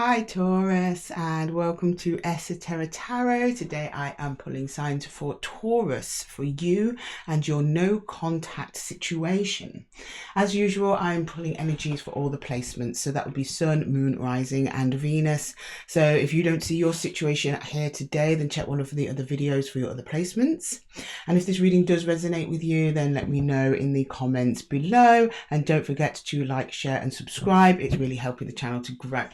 Hi Taurus, and welcome to Esotera Tarot. Today I am pulling signs for Taurus for you and your no contact situation. As usual, I'm pulling energies for all the placements, so that would be Sun, Moon, Rising and Venus. So if you don't see your situation here today, then check one of the other videos for your other placements. And if this reading does resonate with you, then let me know in the comments below, and don't forget to like, share and subscribe. It's really helping the channel to grow.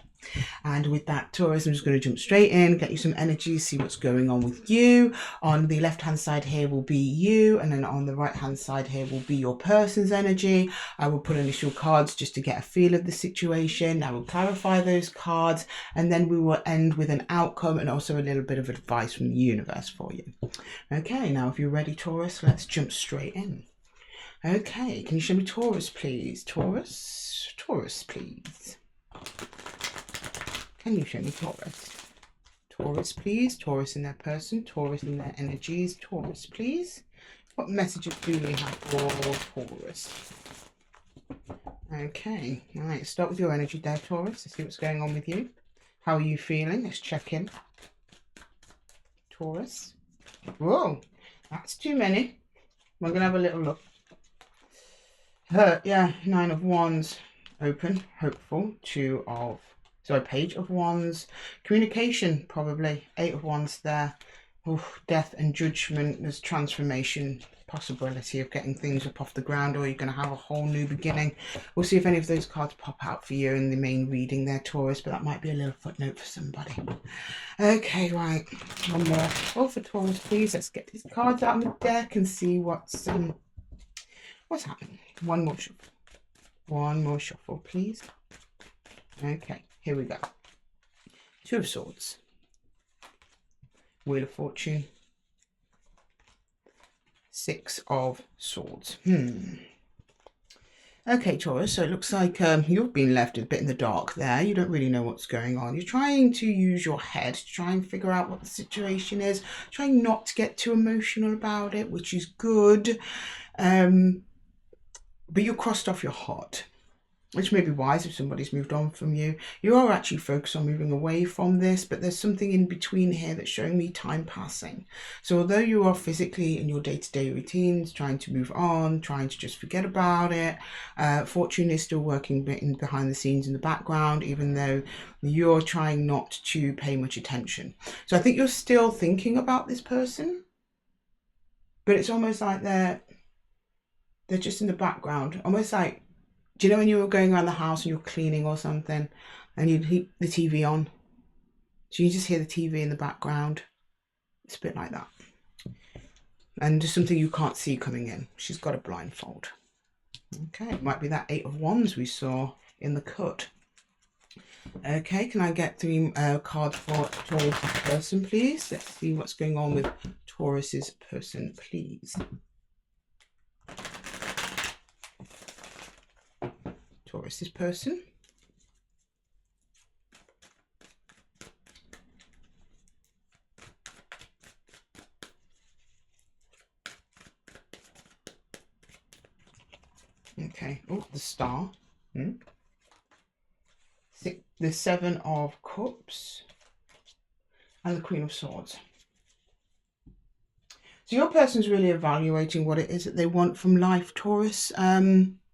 And with that, Taurus, I'm just going to jump straight in, get you some energy, see what's going on with you. On the left hand side here will be you, and then on the right hand side here will be your person's energy. I will pull initial cards just to get a feel of the situation. I will clarify those cards, and then we will end with an outcome and also a little bit of advice from the universe for you. Okay, now if you're ready, Taurus, let's jump straight in. Okay, can you show me Taurus, please? Taurus, please. Can you show me Taurus? Taurus, please. Taurus in their person. Taurus in their energies. Taurus, please. What messages do we have for Taurus? Okay. All right. Start with your energy there, Taurus. Let's see what's going on with you. How are you feeling? Let's check in. Taurus. Whoa. That's too many. We're going to have a little look. Yeah. 9 of Wands. Open. Hopeful. Page of Wands, communication, probably 8 of Wands there. Oof, death and judgment. There's transformation, possibility of getting things up off the ground, or you're going to have a whole new beginning. We'll see if any of those cards pop out for you in the main reading there, Taurus, but that might be a little footnote for somebody. Okay, right, one more. Oh, for Taurus, please. Let's get these cards out on the deck and see what's happening. One more shuffle. One more shuffle, please. Okay, here we go. 2 of Swords. Wheel of Fortune. 6 of Swords. Okay, Taurus, so it looks like you've been left a bit in the dark there. You don't really know what's going on. You're trying to use your head to try and figure out what the situation is. Trying not to get too emotional about it, which is good. But you're crossed off your heart, which may be wise if somebody's moved on from you. You are actually focused on moving away from this, but there's something in between here that's showing me time passing. So although you are physically in your day-to-day routines, trying to move on, trying to just forget about it, Fortune is still working behind the scenes in the background, even though you're trying not to pay much attention. So I think you're still thinking about this person, but it's almost like they're just in the background, almost like, do you know when you were going around the house and you're cleaning or something and you keep the TV on? So you just hear the TV in the background. It's a bit like that. And just something you can't see coming in. She's got a blindfold. Okay, it might be that 8 of Wands we saw in the cut. Okay, can I get 3 cards for Taurus' person, please? Let's see what's going on with Taurus's person, please. Taurus's person. Okay. Oh, the Star. The 7 of Cups and the Queen of Swords. So your person's really evaluating what it is that they want from life, Taurus.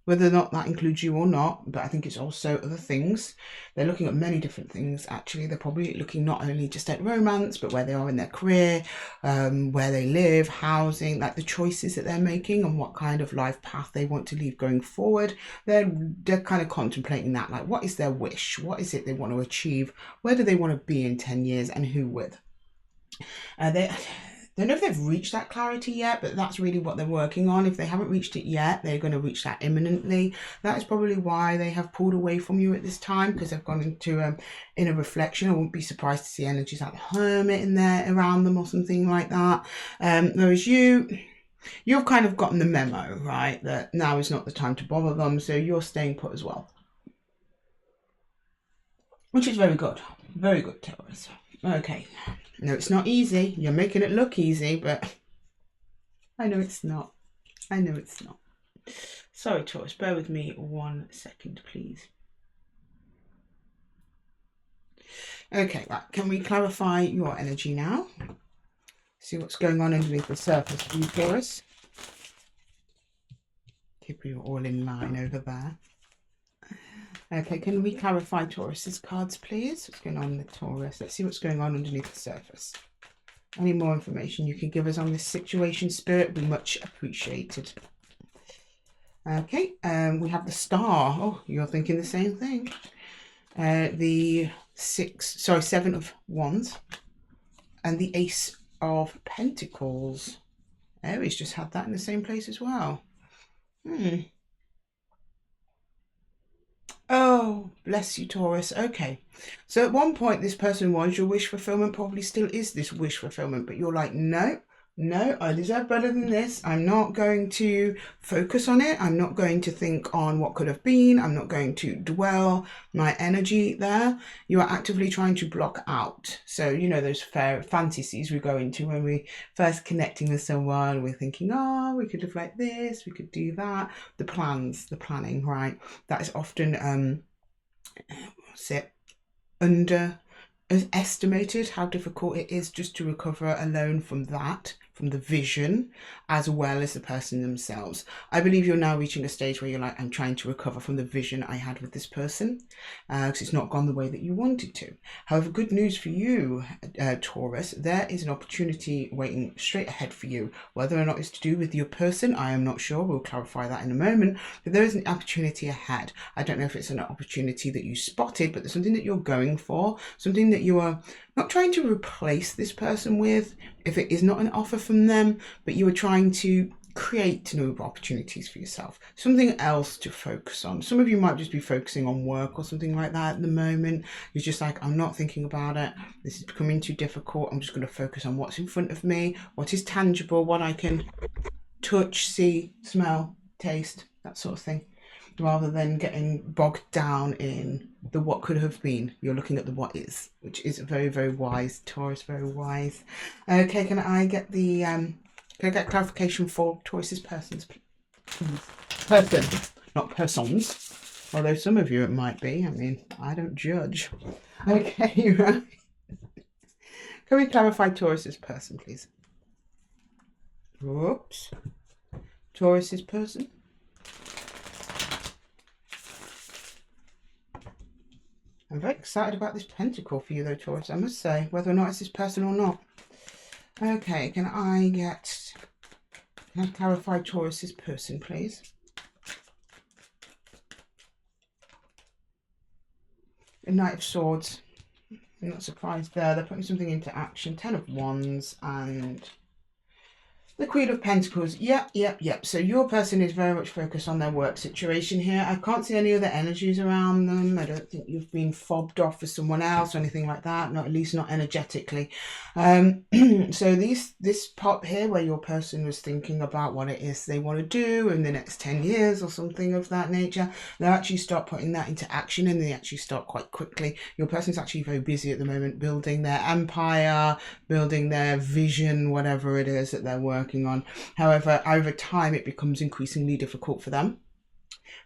Whether or not that includes you or not, but I think it's also other things. They're looking at many different things, actually. They're probably looking not only just at romance, but where they are in their career, where they live, housing, like the choices that they're making and what kind of life path they want to leave going forward. They're kind of contemplating that, like, what is their wish? What is it they want to achieve? Where do they want to be in 10 years and who with? I don't know if they've reached that clarity yet, but that's really what they're working on. If they haven't reached it yet, they're going to reach that imminently. That is probably why they have pulled away from you at this time, because they've gone into inner reflection. I wouldn't be surprised to see energies like the Hermit in there around them or something like that. Whereas you've kind of gotten the memo, right, that now is not the time to bother them, so you're staying put as well. Which is very good. Very good, Taurus. Okay. No, it's not easy. You're making it look easy, but I know it's not. I know it's not. Sorry, Taurus. Bear with me 1 second, please. Okay, right. Can we clarify your energy now? See what's going on underneath the surface for you, Taurus. Keep you all in line over there. Okay, can we clarify Taurus's cards, please? What's going on with Taurus? Let's see what's going on underneath the surface. Any more information you can give us on this situation, Spirit, would be much appreciated. Okay, we have the Star. Oh, you're thinking the same thing. The Seven of Wands and the Ace of Pentacles. Aries just had that in the same place as well. Oh, bless you, Taurus. Okay. So at one point, this person was your wish fulfillment, probably still is this wish fulfillment, but you're like, no, I deserve better than this. I'm not going to focus on it. I'm not going to think on what could have been. I'm not going to dwell my energy there. You are actively trying to block out. So, you know, those fantasies we go into when we first connecting with someone, we're thinking, oh, we could live like this, we could do that. The planning, right? That is often, underestimated how difficult it is just to recover alone from that, from the vision, as well as the person themselves. I believe you're now reaching a stage where you're like, I'm trying to recover from the vision I had with this person, because it's not gone the way that you wanted to. However, good news for you, Taurus, there is an opportunity waiting straight ahead for you. Whether or not it's to do with your person, I am not sure. We'll clarify that in a moment. But there is an opportunity ahead. I don't know if it's an opportunity that you spotted, but there's something that you're going for, something that you are not trying to replace this person with, if it is not an offer from them, but you are trying to create new opportunities for yourself, something else to focus on. Some of you might just be focusing on work or something like that at the moment. You're just like, I'm not thinking about it. This is becoming too difficult. I'm just going to focus on what's in front of me, what is tangible, what I can touch, see, smell, taste, that sort of thing, rather than getting bogged down in the what could have been. You're looking at the what is, which is very, very wise, Taurus, very wise. Okay, can I get the can I get clarification for Taurus's persons, please? Person, not persons. Although some of you it might be. I mean, I don't judge. Okay, right. Can we clarify Taurus's person, please? Whoops. Taurus's person. I'm very excited about this pentacle for you though, Taurus, I must say, whether or not it's this person or not. Okay, can I clarify Taurus's person, please? The Knight of Swords. I'm not surprised there. They're putting something into action. Ten of Wands and the Queen of Pentacles. Yep. So your person is very much focused on their work situation here. I can't see any other energies around them. I don't think you've been fobbed off for someone else or anything like that. Not, at least not energetically. So this part here where your person was thinking about what it is they want to do in the next 10 years or something of that nature, they'll actually start putting that into action, and they actually start quite quickly. Your person's actually very busy at the moment building their empire, building their vision, whatever it is that they're working on. However, over time it becomes increasingly difficult for them.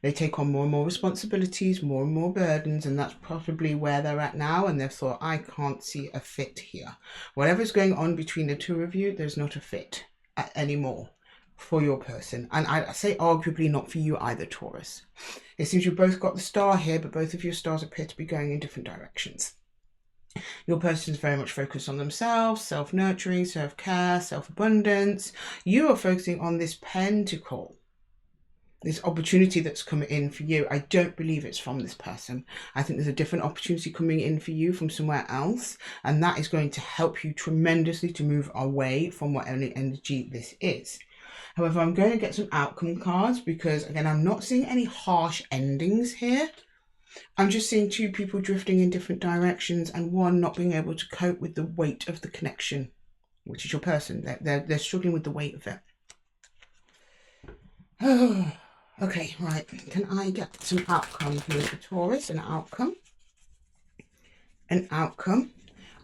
They take on more and more responsibilities, more and more burdens, and that's probably where they're at now, and they've thought, I can't see a fit here. Whatever's going on between the two of you, there's not a fit anymore for your person. And I say arguably not for you either, Taurus. It seems you've both got the star here, but both of your stars appear to be going in different directions. Your person is very much focused on themselves, self-nurturing, self-care, self-abundance. You are focusing on this pentacle, this opportunity that's coming in for you. I don't believe it's from this person. I think there's a different opportunity coming in for you from somewhere else, and that is going to help you tremendously to move away from whatever energy this is. However, I'm going to get some outcome cards because, again, I'm not seeing any harsh endings here. I'm just seeing two people drifting in different directions and one not being able to cope with the weight of the connection, which is your person. They're struggling with the weight of it. Oh, okay, right. Can I get some outcome here for Taurus? An outcome.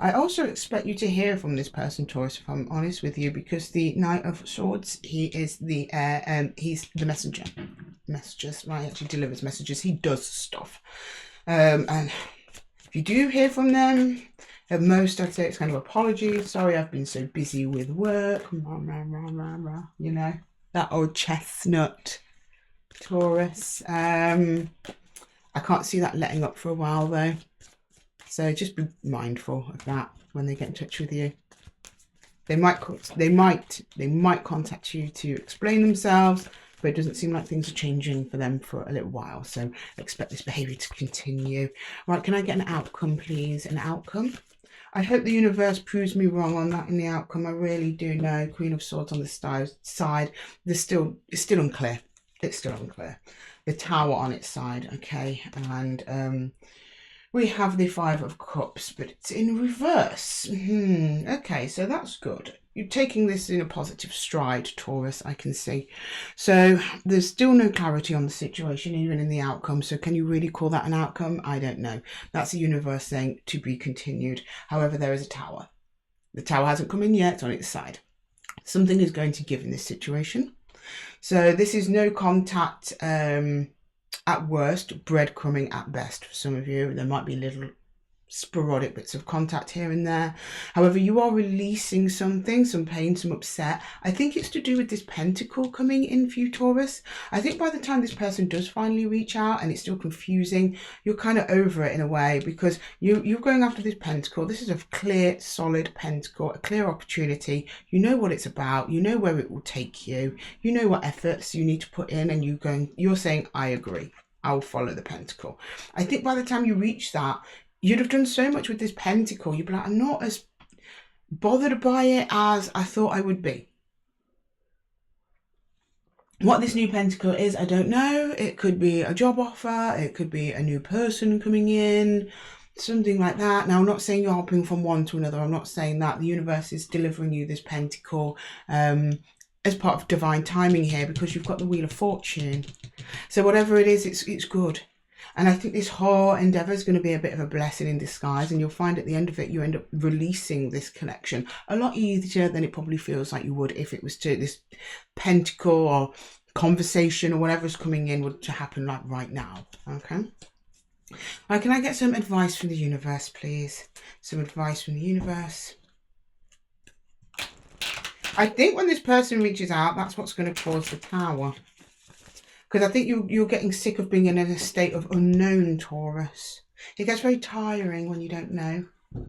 I also expect you to hear from this person, Taurus, if I'm honest with you, because the Knight of Swords, he is the he's the messenger. Messages, right? He actually delivers messages. He does stuff. And if you do hear from them, At most, I'd say it's kind of apologies. Sorry, I've been so busy with work. You know, that old chestnut, Taurus. I can't see that letting up for a while though. So just be mindful of that when they get in touch with you. They might contact you to explain themselves, but it doesn't seem like things are changing for them for a little while. So expect this behaviour to continue. Right, can I get an outcome, please? An outcome? I hope the universe proves me wrong on that in the outcome. I really do know. Queen of Swords on the side. It's still unclear. It's still unclear. The Tower on its side, okay. And we have the Five of Cups, but it's in reverse. Okay, so that's good. You're taking this in a positive stride, Taurus, I can see. So there's still no clarity on the situation, even in the outcome. So can you really call that an outcome? I don't know. That's the universe saying to be continued. However, there is a Tower. The Tower hasn't come in yet, it's on its side. Something is going to give in this situation. So this is no contact at worst, breadcrumbing at best for some of you. There might be little sporadic bits of contact here and there. However, you are releasing something, some pain, some upset. I think it's to do with this pentacle coming in for you, Taurus. I think by the time this person does finally reach out and it's still confusing, you're kind of over it in a way, because you're going after this pentacle. This is a clear, solid pentacle, a clear opportunity. You know what it's about. You know where it will take you. You know what efforts you need to put in, and you're saying, I agree. I will follow the pentacle. I think by the time you reach that, you'd have done so much with this pentacle. You'd be like, I'm not as bothered by it as I thought I would be. What this new pentacle is, I don't know. It could be a job offer. It could be a new person coming in, something like that. Now, I'm not saying you're hopping from one to another. I'm not saying that. The universe is delivering you this pentacle as part of divine timing here, because you've got the Wheel of Fortune. So whatever it is, it's good. And I think this whole endeavour is going to be a bit of a blessing in disguise, and you'll find at the end of it, you end up releasing this connection a lot easier than it probably feels like you would if it was to this pentacle or conversation or whatever's coming in would to happen like right now. Okay. Right, can I get some advice from the universe, please? Some advice from the universe. I think when this person reaches out, that's what's going to cause the Tower. Because I think you're getting sick of being in a state of unknown, Taurus. It gets very tiring when you don't know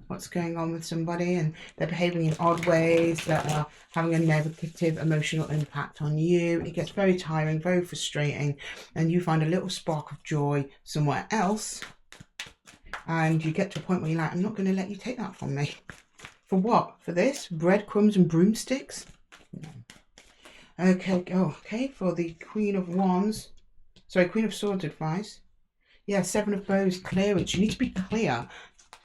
what's going on with somebody and they're behaving in odd ways that are having a negative emotional impact on you. It gets very tiring, very frustrating, and you find a little spark of joy somewhere else. And you get to a point where you're like, I'm not going to let you take that from me. For what? For this? Breadcrumbs and broomsticks? No. Okay, okay, for the Queen of Wands, sorry, Queen of Swords advice. Yeah, Seven of Bows, clearance. You need to be clear.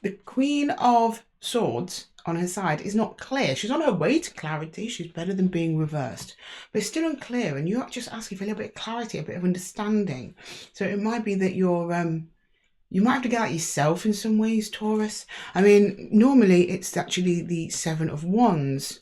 The Queen of Swords on her side is not clear. She's on her way to clarity. She's better than being reversed, but it's still unclear, and you're just asking for a little bit of clarity, a bit of understanding. So it might be that you're you might have to get out yourself in some ways, Taurus. I mean, normally it's actually the Seven of Wands,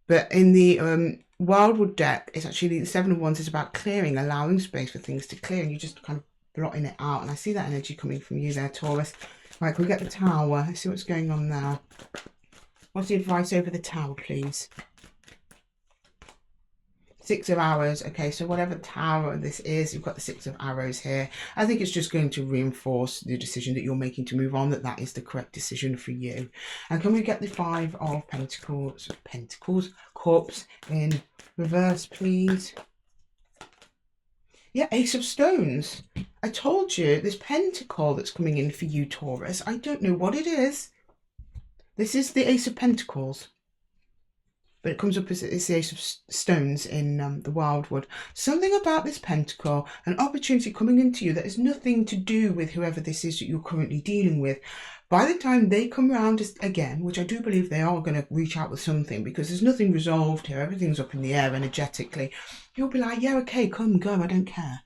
but in the Wildwood deck, it's actually the Seven of Wands is about clearing, allowing space for things to clear, and you just kind of blotting it out. And I see that energy coming from you there, Taurus. Right, can we get the Tower? Let's see what's going on there. What's the advice over the Tower, please? Six of Arrows. Okay, so whatever Tower this is, you've got the Six of Arrows here. I think it's just going to reinforce the decision that you're making to move on, that is the correct decision for you. And can we get the Five of Pentacles, Cups in reverse, please? Yeah, Ace of Stones. I told you, this pentacle that's coming in for you, Taurus, I don't know what it is. This is the Ace of Pentacles, but it comes up as it's the Ace of Stones in the Wildwood. Something about this pentacle, an opportunity coming into you that has nothing to do with whoever this is that you're currently dealing with. By the time they come around again, which I do believe they are going to reach out with something, because there's nothing resolved here, everything's up in the air energetically, you'll be like, yeah, okay, come, go, I don't care.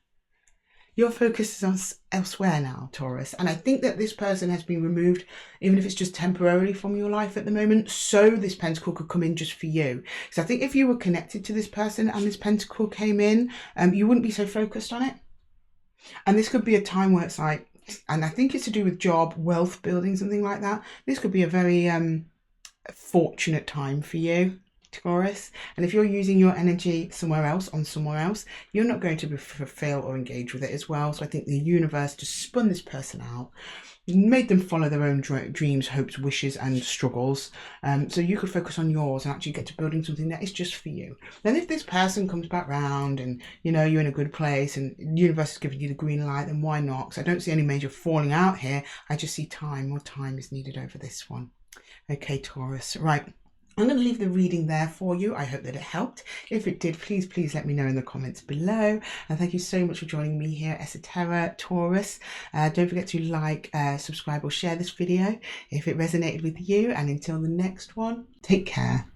Your focus is on elsewhere now, Taurus. And I think that this person has been removed, even if it's just temporarily from your life at the moment, so this pentacle could come in just for you. So I think if you were connected to this person and this pentacle came in, you wouldn't be so focused on it. And this could be a time where it's like, And I think it's to do with job, wealth building, something like that. This could be a very fortunate time for you, Taurus. And if you're using your energy somewhere else, on somewhere else, you're not going to fulfill or engage with it as well. So I think the universe just spun this person out, made them follow their own dreams, hopes, wishes and struggles, so you could focus on yours and actually get to building something that is just for you. Then if this person comes back round and you know you're in a good place and the universe is giving you the green light, then why not? Because I don't see any major falling out here. I just see more time is needed over this one. Okay, Taurus, right, I'm going to leave the reading there for you. I hope that it helped. If it did, please let me know in the comments below. And thank you so much for joining me here, Esotera, Taurus. Don't forget to like, subscribe or share this video if it resonated with you. And until the next one, take care.